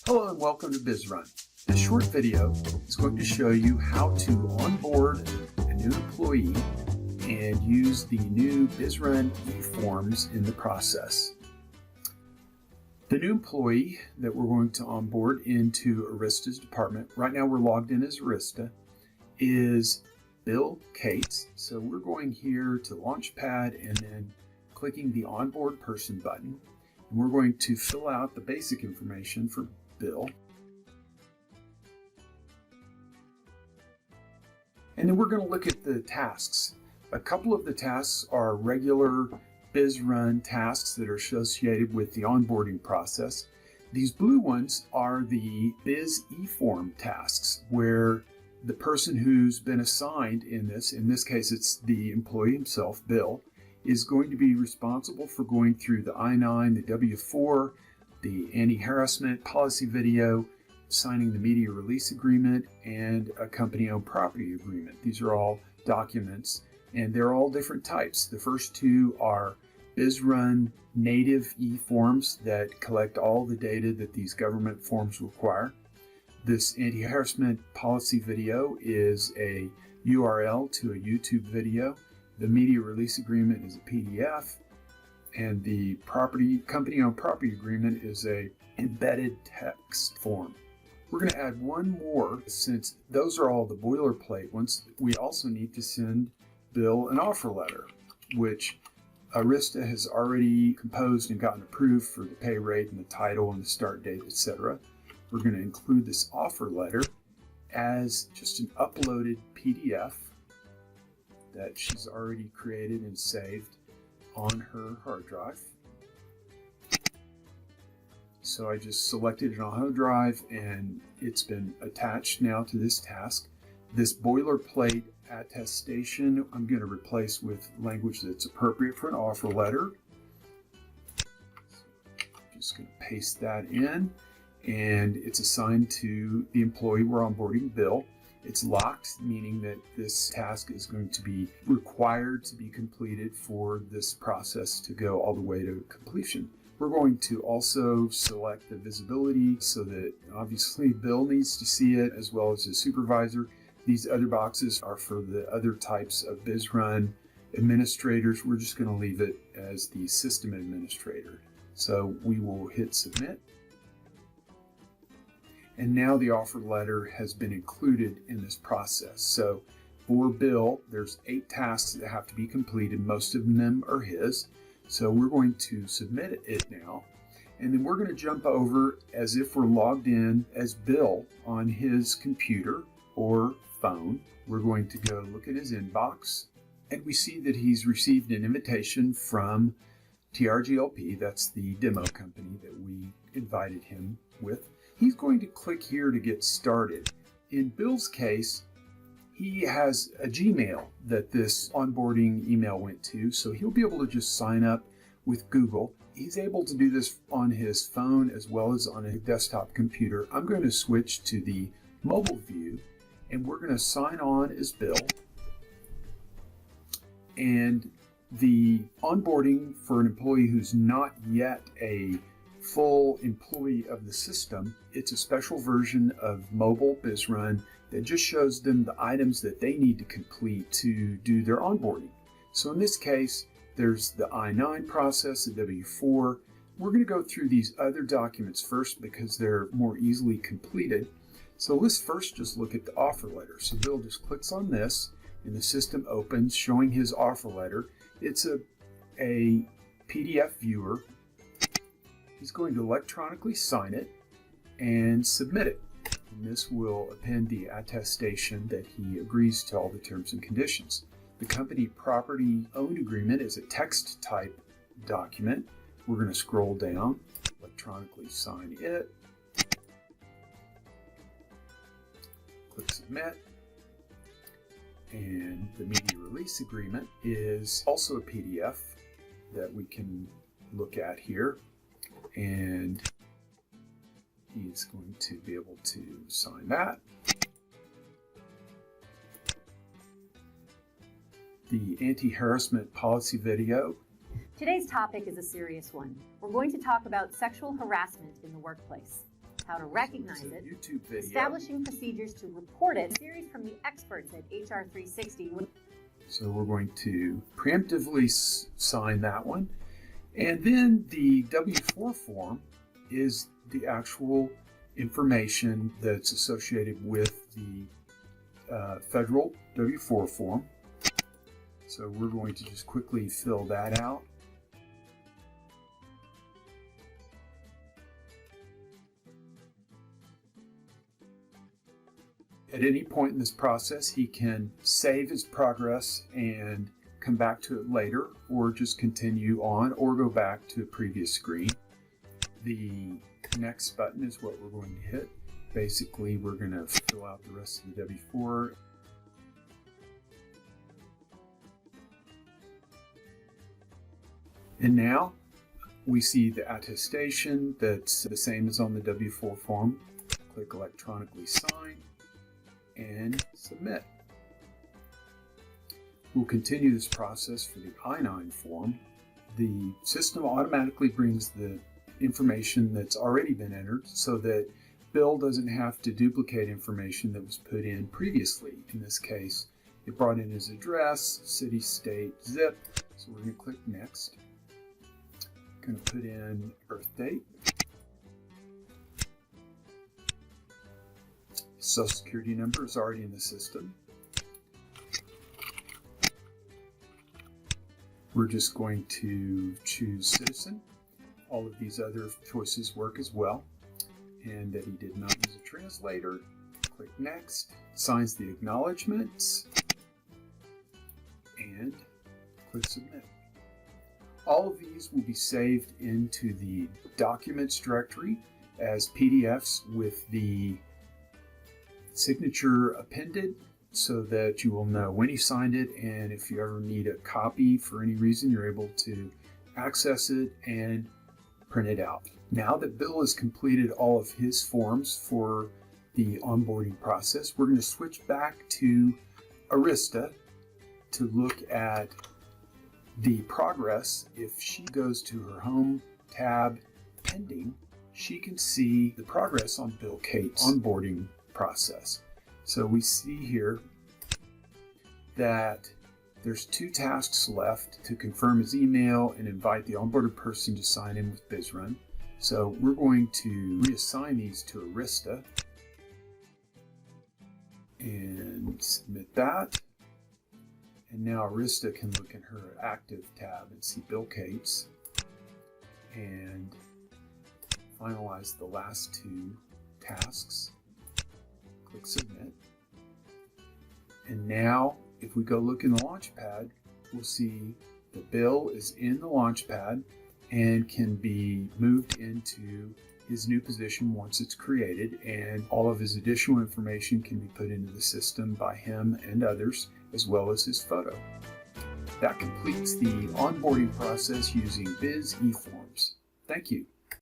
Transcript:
Hello and welcome to BizRun. This short video is going to show you how to onboard a new employee and use the new BizRun e-forms in the process. The new employee that we're going to onboard into Arista's department, right now we're logged in as Arista, is Bill Cates. So we're going here to Launchpad and then clicking the Onboard Person button. And we're going to fill out the basic information for Bill. And then we're going to look at the tasks. A couple of the tasks are regular BizRun tasks that are associated with the onboarding process. These blue ones are the BizE-Form tasks, where the person who's been assigned in this case it's the employee himself, Bill, is going to be responsible for going through the I-9, the W-4, the Anti-Harassment Policy video, signing the media release agreement, and a company-owned property agreement. These are all documents, and they're all different types. The first two are BizRun native e-forms that collect all the data that these government forms require. This Anti-Harassment Policy video is a URL to a YouTube video. The media release agreement is a PDF, and the company-owned property agreement is a embedded text form. We're going to add one more, since those are all the boilerplate ones. We also need to send Bill an offer letter, which Arista has already composed and gotten approved for the pay rate and the title and the start date, etc. We're going to include this offer letter as just an uploaded PDF that she's already created and saved on her hard drive. So I just selected it on hard drive and it's been attached now to this task. This boilerplate attestation I'm going to replace with language that's appropriate for an offer letter. So I'm just going to paste that in, and it's assigned to the employee we're onboarding, Bill. It's locked, meaning that this task is going to be required to be completed for this process to go all the way to completion. We're going to also select the visibility so that obviously Bill needs to see it as well as his supervisor. These other boxes are for the other types of BizRun administrators. We're just going to leave it as the system administrator. So we will hit submit. And now the offer letter has been included in this process. So for Bill, there's 8 tasks that have to be completed. Most of them are his. So we're going to submit it now. And then we're going to jump over as if we're logged in as Bill on his computer or phone. We're going to go look at his inbox. And we see that he's received an invitation from TRGLP. That's the demo company that we invited him with. He's going to click here to get started. In Bill's case, he has a Gmail that this onboarding email went to, so he'll be able to just sign up with Google. He's able to do this on his phone as well as on a desktop computer. I'm going to switch to the mobile view, and we're going to sign on as Bill. And the onboarding for an employee who's not yet a full employee of the system, it's a special version of mobile BizRun that just shows them the items that they need to complete to do their onboarding. So in this case, there's the I-9 process, the W-4. We're going to go through these other documents first because they're more easily completed. So let's first just look at the offer letter. So Bill just clicks on this and the system opens showing his offer letter. It's a PDF viewer. He's going to electronically sign it and submit it. And this will append the attestation that he agrees to all the terms and conditions. The company property owned agreement is a text type document. We're going to scroll down, electronically sign it, click submit. And the media release agreement is also a PDF that we can look at here. And he's going to be able to sign that. The Anti-Harassment Policy video. Today's topic is a serious one. We're going to talk about sexual harassment in the workplace. how to recognize it, YouTube video. establishing procedures to report it, a series from the experts at HR 360. So we're going to preemptively sign that one. And then the W-4 form is the actual information that's associated with the federal W-4 form. So we're going to just quickly fill that out. At any point in this process, he can save his progress and come back to it later, or just continue on, or go back to a previous screen. The next button is what we're going to hit. Basically, we're going to fill out the rest of the W-4. And now we see the attestation that's the same as on the W-4 form. Click electronically sign and submit. We'll continue this process for the I-9 form. The system automatically brings the information that's already been entered so that Bill doesn't have to duplicate information that was put in previously. In this case, it brought in his address, city, state, zip. So we're going to click next. Going to put in birth date. Social Security number is already in the system. We're just going to choose citizen. All of these other choices work as well. And that he did not use a translator. Click next. Signs the acknowledgements. And click submit. All of these will be saved into the documents directory as PDFs with the signature appended, so that you will know when he signed it, and if you ever need a copy for any reason, you're able to access it and print it out. Now that Bill has completed all of his forms for the onboarding process, we're going to switch back to Arista to look at the progress. If she goes to her home tab, pending, she can see the progress on Bill Cate's onboarding process. So we see here that there's 2 tasks left to confirm his email and invite the onboarded person to sign in with BizRun. So we're going to reassign these to Arista and submit that. And now Arista can look in her active tab and see Bill Cates and finalize the last 2 tasks. Click submit. And now if we go look in the Launchpad, we'll see that Bill is in the Launchpad and can be moved into his new position once it's created, and all of his additional information can be put into the system by him and others, as well as his photo. That completes the onboarding process using BizE-Forms. Thank you.